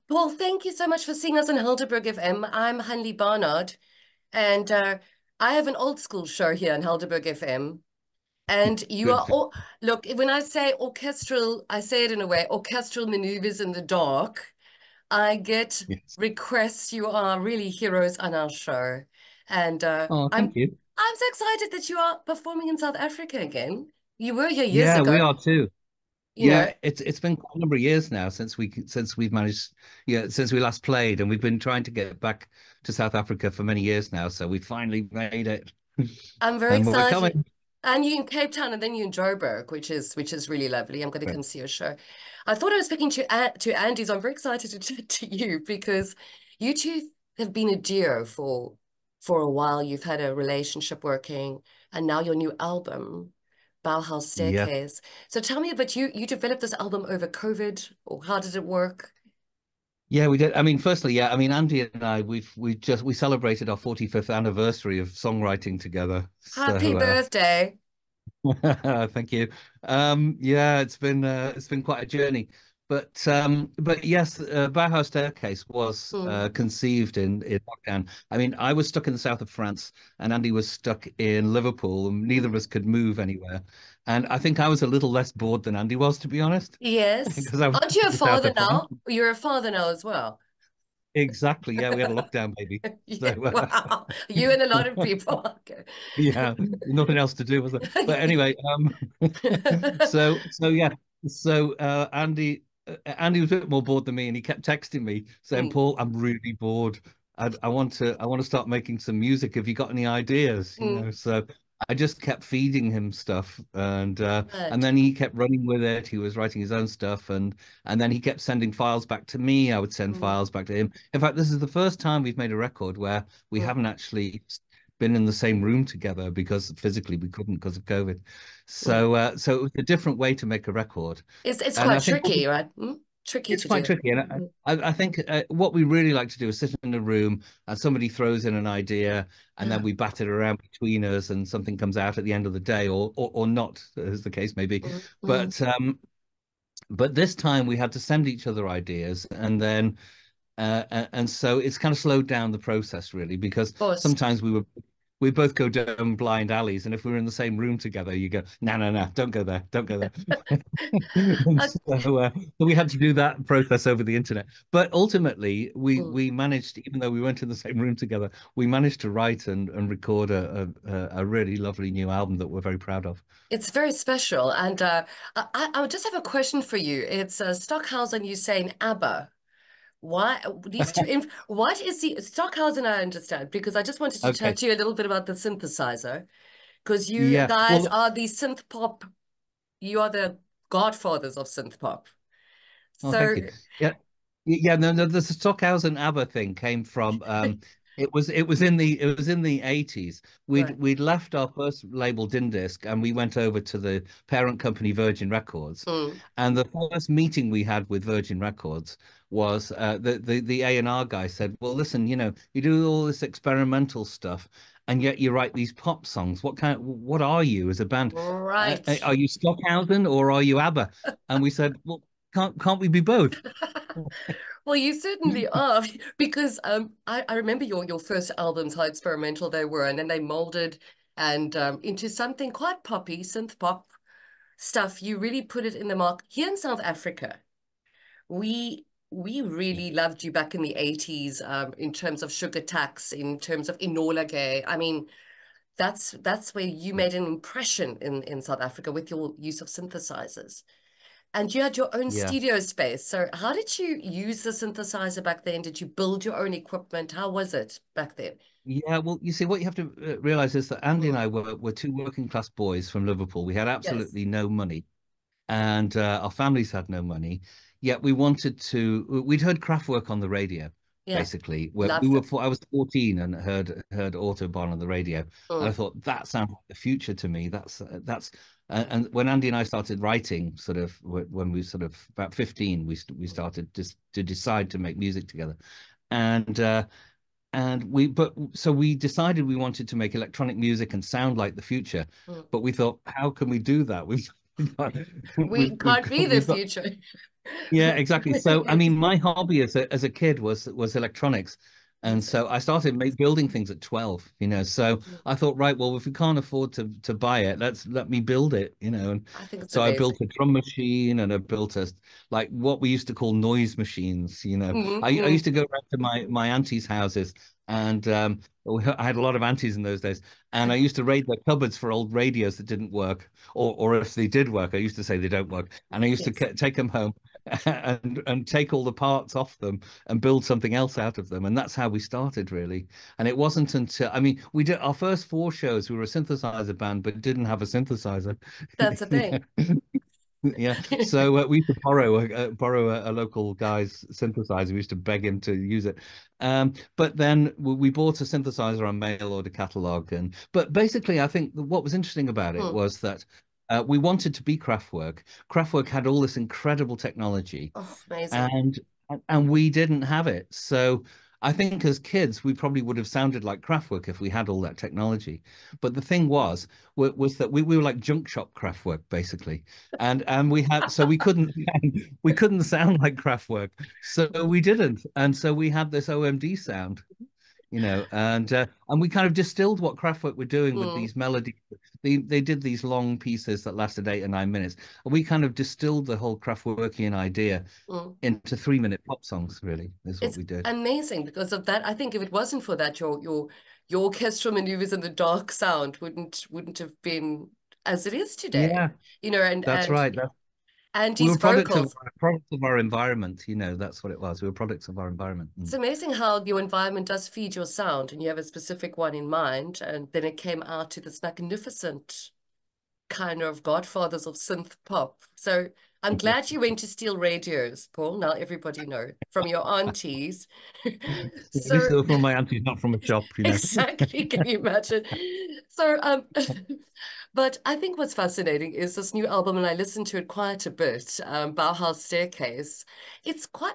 Paul, thank you so much for seeing us on Helderberg FM. I'm Hanlé Barnard, and I have an old school show here on Helderberg FM. And you are Good. all, look, when I say orchestral, I say it in a way, orchestral maneuvers in the dark. I get Yes. requests. You are really heroes on our show. And Oh, thank you. I'm so excited that you are performing in South Africa again. You were here years Yeah, we ago, are too. you know. Yeah, it's been quite a number of years now since we've managed, yeah, since we last played, and we've been trying to get back to South Africa for many years now. So we finally made it, I'm very and we're excited. coming. And you in Cape Town, and then you in Joburg, which is really lovely. I'm going to come see your show. I thought I was speaking to Andy, so I'm very excited to chat to you because you two have been a duo for a while. You've had a relationship working, and now your new album, Bauhaus Yeah. Staircase. So tell me about you. You developed this album over COVID, or how did it work? Yeah, we did. I mean, firstly, yeah, I mean, Andy and I, we celebrated our 45th anniversary of songwriting together. Happy So, birthday. thank you. Yeah, it's been quite a journey, but yes, Bauhaus Staircase was Mm. conceived in lockdown. I mean, I was stuck in the south of France, and Andy was stuck in Liverpool, and neither of us could move anywhere. And I think I was a little less bored than Andy was, to be honest, Yes. because I was Aren't stuck you a in the south father of France. now? You're a father now as well. Exactly. Yeah, we had a lockdown baby. So, Yeah, wow. You and a lot of people. Okay. yeah, nothing else to do, was there? But anyway, so yeah, Andy was a bit more bored than me, and he kept texting me saying, Mm, "Paul, I'm really bored. I want to start making some music. Have you got any ideas?" You mm. know, so I just kept feeding him stuff, and Good. then he kept running with it. He was writing his own stuff, and then he kept sending files back to me. I would send Mm, files back to him. In fact, this is the first time we've made a record where we mm, haven't actually been in the same room together because physically we couldn't because of COVID. mm. So it was a different way to make a record, It's and quite I think tricky, right? Tricky it's to quite do. tricky. And Mm, I think what we really like to do is sit in a room and somebody throws in an idea, and then yeah. we bat it around between us, and something comes out at the end of the day, or not, as the case may be. Mm, mm. But this time we had to send each other ideas, and then and so it's kind of slowed down the process really because Of course. sometimes we both go down blind alleys, and if we were in the same room together, you go, no, no, no, don't go there, don't go there. And Uh, so we had to do that process over the internet. But ultimately, mm. we managed, even though we weren't in the same room together, we managed to write and record a really lovely new album that we're very proud of. It's very special. And I would just have a question for you. It's Stockhausen, you saying ABBA. Why these two? What is the Stockhausen? I understand because I just wanted to chat Okay. to you a little bit about the synthesizer because you Yeah. guys Well, are the synth pop. You are the godfathers of synth pop. oh, thank So, you. Yeah. Yeah, no, no, the Stockhausen ABBA thing came from it was in the 80s. right. We'd left our first label Din Disc, and we went over to the parent company Virgin Records. Mm, And the first meeting we had with Virgin Records was the A&R guy said, "Well, listen, you know, you do all this experimental stuff, and yet you write these pop songs. What are you as a band? right. Are you Stockhausen or are you ABBA?" And we said, "Well, can't we be both?" Well, you certainly are because I remember your first albums, how experimental they were, and then they molded and into something quite poppy, synth pop stuff. You really put it in the mark here in South Africa. We really loved you back in the 80s in terms of Sugar Tax, in terms of Enola Gay. I mean, that's where you made an impression in South Africa with your use of synthesizers. And you had your own Yeah. studio space. So how did you use the synthesizer back then? Did you build your own equipment? How was it back then? Yeah, well, you see, what you have to realize is that Andy and Mm, I were two working class boys from Liverpool. We had yes. absolutely no money, and our families had no money. Yet we wanted to. We'd heard Kraftwerk on the radio, Yeah. basically. Where we Love were, them. I was 14 and heard Autobahn on the radio, and I Mm, thought that sounds like the future to me. That's and when Andy and I started writing, sort of when we sort of about 15, we started just to decide to make music together, and. So we decided we wanted to make electronic music and sound like the future, mm. but we thought, how can we do that? We can't be the We've got future. yeah, exactly. So, I mean, my hobby as a kid was electronics. And Music. so I started building things at 12, you know. So I thought, right, well, if we can't afford to buy it, let me build it, you know. And I think it's so I amazing. built a drum machine and I built a like what we used to call noise machines, you know. I Mm. used to go around to my auntie's houses and I had a lot of aunties in those days, and I used to raid their cupboards for old radios that didn't work, or if they did work, I used to say they don't work, and I used to Yes, take them home and take all the parts off them and build something else out of them. And that's how we started, really. And it wasn't until, I mean, we did our first 4 shows, we were a synthesizer band, but didn't have a synthesizer. that's the thing. Yeah. So we used to borrow a local guy's synthesizer. We used to beg him to use it. But then we bought a synthesizer on mail order catalog. And but basically, I think what was interesting about it Hmm. was that we wanted to be Kraftwerk. Kraftwerk had all this incredible technology, Oh, amazing. and and we didn't have it. So I think as kids we probably would have sounded like Kraftwerk if we had all that technology. But the thing was that we were like junk shop Kraftwerk basically, and we had so we couldn't we couldn't sound like Kraftwerk, so we didn't, and so we had this OMD sound. You know, and we kind of distilled what Kraftwerk were doing with Mm, these melodies. They did these long pieces that lasted 8 or 9 minutes, and we kind of distilled the whole Kraftwerkian idea mm. into 3 minute pop songs, really, is what It's we did. amazing because of that. I think if it wasn't for that, your orchestral maneuvers and the dark sound wouldn't have been as it is today. Yeah, You know, that's and right. We Andy's were vocals. products of our environment, you know, that's what it was. We were products of our environment. It's Mm. amazing how your environment does feed your sound, and you have a specific one in mind, and then it came out to this magnificent kind of godfathers of synth pop. So I'm glad you went to steal radios, Paul. Now everybody know from your aunties. At least So they were from my aunties, not from a shop, you know. exactly, can you imagine? So but I think what's fascinating is this new album, and I listened to it quite a bit, Bauhaus Staircase. It's quite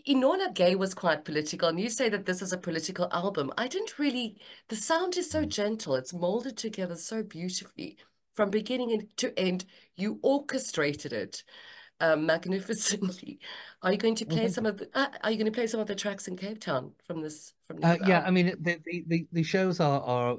Enola Gay was quite political, and you say that this is a political album. I didn't really, the sound is so gentle, it's molded together so beautifully from beginning to end. You orchestrated it magnificently. Are you going to Well, play thank some you. of the are you going to play some of the tracks in Cape Town from the new Yeah, I album? mean the shows are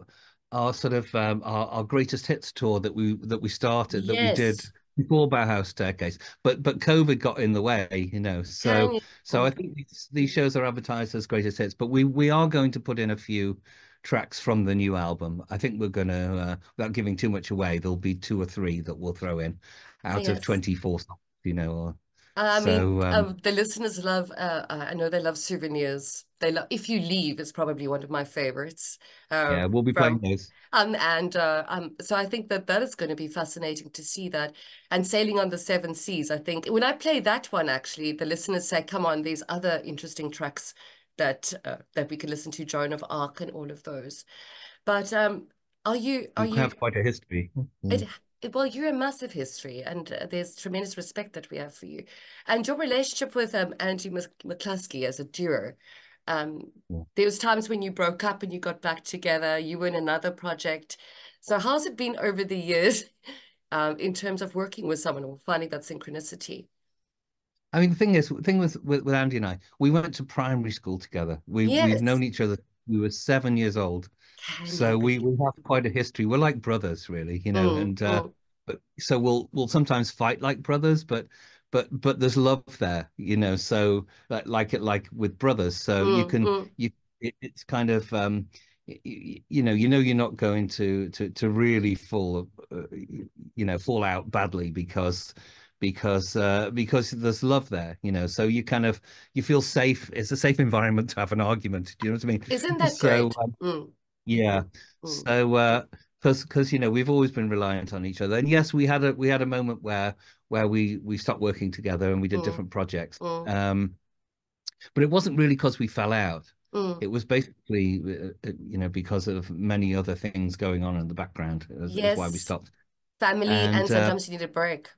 sort of our greatest hits tour that we started that we did Yes. before Bauhaus Staircase, but COVID got in the way, you know. So Can you? so I think these shows are advertised as greatest hits, but we are going to put in a few tracks from the new album. I think we're gonna without giving too much away, there'll be 2 or 3 that we'll throw in out of Yes. 24 songs, you know. I mean, So the listeners love, I know they love souvenirs. They love If You Leave is probably one of my favorites yeah, we'll be playing from, those. and so I think that that is going to be fascinating to see that. And Sailing on the Seven Seas, I think when I play that one, actually, the listeners say, come on, there's other interesting tracks that we can listen to, Joan of Arc and all of those. But are You you have quite a history. it, well, you're a massive history, and there's tremendous respect that we have for you. And your relationship with Andy McCluskey as a duo, Yeah. there was times when you broke up and you got back together, you were in another project. So how's it been over the years, in terms of working with someone or finding that synchronicity? I mean, the thing with Andy and I, we went to primary school together. We've Yes. known each other. We were 7 years old, Can you so we believe? have quite a history. We're like brothers, really, you know. And Mm. but so we'll sometimes fight like brothers, but there's love there, you know. So like with brothers, so you Mm. can Mm. it's kind of you know you're not going to really fall out badly because there's love there, you know. So you kind of you feel safe. It's a safe environment to have an argument. Do you know what I Isn't mean? that So great? Mm. yeah. Mm. So because you know we've always been reliant on each other. And yes, we had a moment where we stopped working together and we did Mm. different projects. Mm. But it wasn't really because we fell out. Mm. It was basically you know because of many other things going on in the background is why we Yes. stopped. Family, and And sometimes you need a break.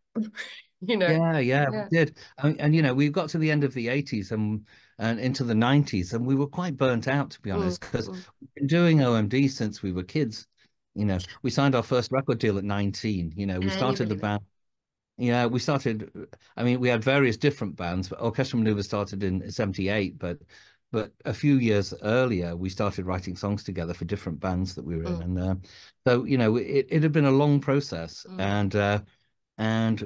You know. yeah, we Yeah. did. And you know, we got to the end of the 80s and into the 90s, and we were quite burnt out, to be Mm. honest, because Mm. we've been doing OMD since we were kids. You know, we signed our first record deal at 19. You know, we Can you started the believe it? band. Yeah, we started. I mean, we had various different bands, but Orchestral Manoeuvres started in '78. But a few years earlier, we started writing songs together for different bands that we were in, Mm, and so it had been a long process, mm, and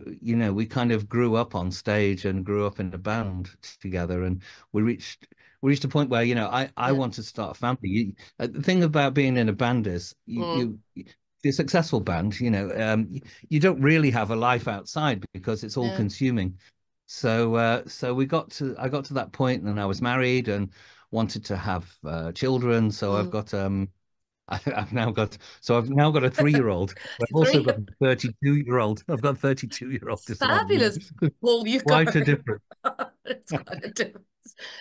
we kind of grew up on stage and grew up in a band together, and we reached we reached a point where I yeah. wanted to start a family. The thing about being in a band is Mm, the successful band, you don't really have a life outside because it's all yeah. consuming. So I got to that point, and I was married and wanted to have children. So Mm. I've now got a 3-year-old. I've also Three. got a 32-year-old. I've got a 32-year-old as well. Fabulous. Well, you go. Quite a difference. It's quite a difference.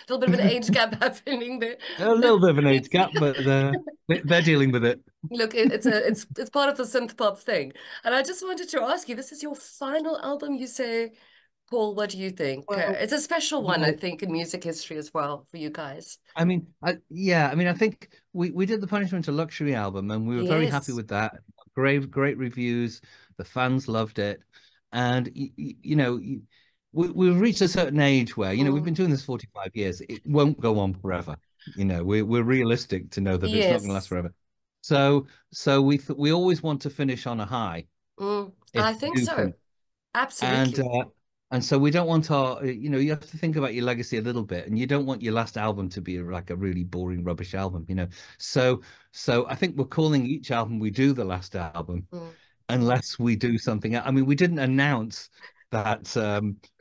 A little bit of an age gap happening there. A little bit of an age gap, but they're dealing with it. Look, it's part of the synth pop thing. And I just wanted to ask you, this is your final album, you say, Paul, what do you think? Well, It's a special one, I well, think, in music history as well for you guys. I mean, I think we did the Punishment to Luxury album, and we were very happy Yes. with that. Great reviews. The fans loved it, and we've reached a certain age where we've Mm. been doing this 45 years. It won't go on forever. We're realistic to know that it's not going to last Yes. forever. So we always want to finish on a high Mm. if I we think do so. finish. And Absolutely. uh, and so we don't want you have to think about your legacy a little bit, and you don't want your last album to be like a really boring rubbish album. So so I think we're calling each album we do the last album, Mm. unless we do something else. I mean, we didn't announce that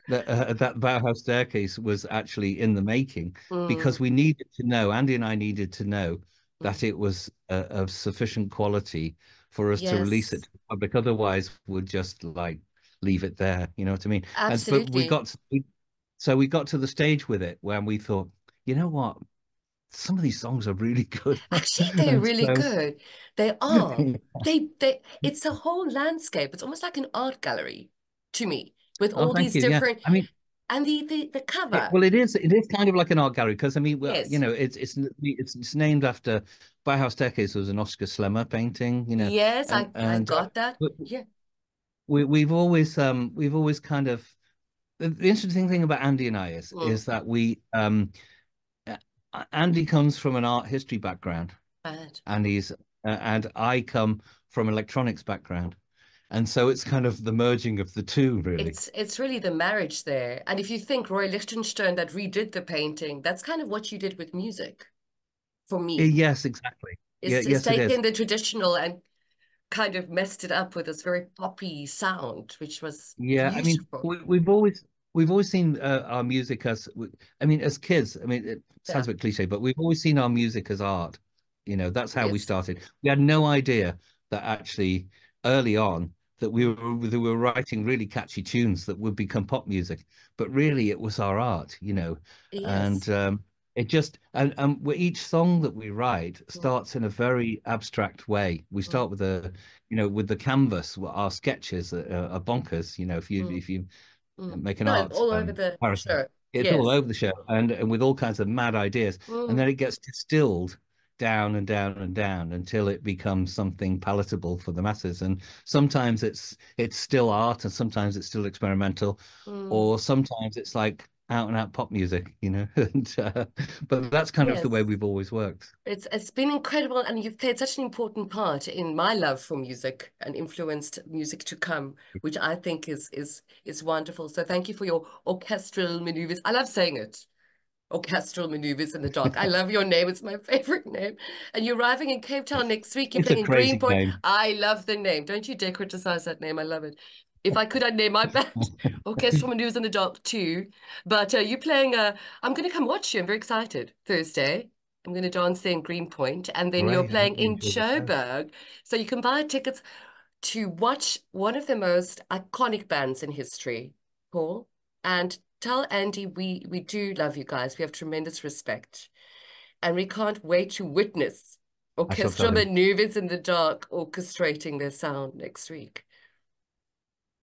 Bauhaus Staircase was actually in the making Mm. because we needed to know, Andy and I needed to know Mm. that it was of sufficient quality for us to release it Yes. to the public. Otherwise, we'll just like leave it there. You know what I mean? And but Absolutely. we got to the stage with it when we thought, you know what? Some of these songs are really good. Actually, they're And really so good. They are. It's a whole landscape. It's almost like an art gallery to me, with oh, all thank these you. Yeah. different, I mean, and the cover. it is kind of like an art gallery because I mean, well, Yes. it's named after Bauhaus Staircase was an Oscar Schlemmer painting, Yes, and I and got that. but Yeah. we've always kind of the interesting thing about Andy and I Mm. is that uh, Andy comes from an art history background, Bad. and I come from electronics background, and so it's kind of the merging of the two, really. It's really the marriage there. And if you think Roy Lichtenstein that redid the painting, that's kind of what you did with music for me. Yes, exactly. Yeah, Is yes, it is. taking the traditional and kind of messed it up with this very poppy sound, which was Yeah, I mean, beautiful. we've always seen our music I mean, as kids. I mean, it Yeah. sounds a bit cliche, but we've always seen our music as art. That's how we Yes. started. We had no idea that actually early on that we were writing really catchy tunes that would become pop music, but really it was our art. Yes. And it just and each song that we write Mm, starts in a very abstract way. We mm, start with the canvas. Our sketches are bonkers. If you mm, if you mm. make an No, and art all over the parasite, show. it's all Yes. over the show, and with all kinds of mad ideas, and Mm, then it gets distilled down and down and down until it becomes something palatable for the masses. And sometimes it's still art, and sometimes it's still experimental, mm. or sometimes it's like out and out pop music. But that's kind of the way Yes. we've always worked. It's been incredible, and you've played such an important part in my love for music and influenced music to come, which I think is wonderful. So thank you for your orchestral maneuvers. I love saying it. Orchestral maneuvers in the dark. I love your name. It's my favorite name. And you're arriving in Cape Town next week. You're It's a playing in crazy Greenpoint. name. I love the name. Don't you dare criticize that name. I love it. If I could, I'd name my band Orchestral Maneuvers in the Dark too. But you're playing. I'm going to come watch you. I'm very excited. Thursday. I'm going to dance there in Greenpoint, and then you're Great. I hope playing you in enjoy the show. Joburg. So you can buy tickets to watch one of the most iconic bands in history, Paul. And tell Andy we do love you guys. We have tremendous respect. And we can't wait to witness I shall tell orchestral him. maneuvers in the dark orchestrating their sound next week.